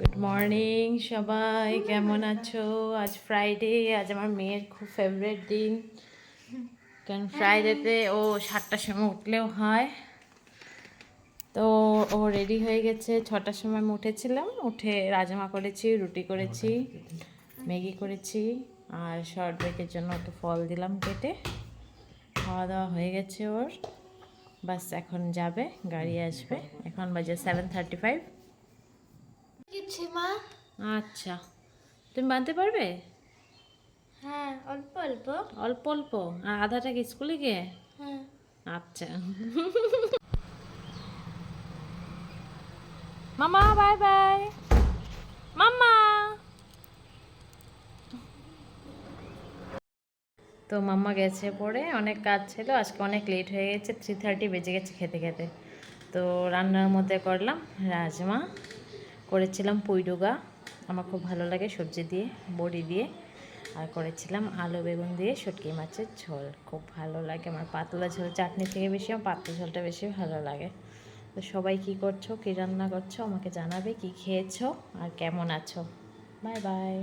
Good morning সবাই, কেমন আছো? আজ ফ্রাইডে, আজ আমার মেয়ের খুব ফেভারিট দিন। কারণ ফ্রাইডেতে ও 7টার সময় উঠলেও হয়। তো ও রেডি হয়ে গেছে। 6টার সময় আমি উঠেছিলাম, উঠে রাজমা করেছি, রুটি করেছি, ম্যাগি করেছি, আর শর্ট ব্রেকের জন্য একটু ফল দিলাম কেটে। খাওয়া দাওয়া হয়ে গেছে ওর। বাস এখন যাবে, গাড়ি আসবে। এখন বাজে 7:35। মা। আচ্ছা, তুমি বানতে পারবে? হ্যাঁ, অল্প অল্প। অল্প অল্প? আর আধাটা কি স্কুলে গিয়ে? হ্যাঁ। আচ্ছা। মামা বাই বাই। মাম্মা। তো মাম্মা গেছে পড়ে, অনেক কাজ ছিল, আজকে অনেক লেট হয়ে গেছে, 3:30 বেজে গেছে খেতে খেতে। তো রান্নার মধ্যে করলাম রাজমা, করেছিলাম পুঁইডুগা, আমার খুব ভালো লাগে সবজি দিয়ে, বড়ি দিয়ে, আর করেছিলাম আলু বেগুন দিয়ে শুটকি মাছের ঝোল। খুব ভালো লাগে আমার পাতলা ঝোল, চাটনি থেকে বেশি আমার পাতলা ঝোলটা বেশি ভালো লাগে। তো সবাই কী করছো, কী রান্না করছো আমাকে জানাবে, কী খেয়েছো আর কেমন আছো। Bye bye.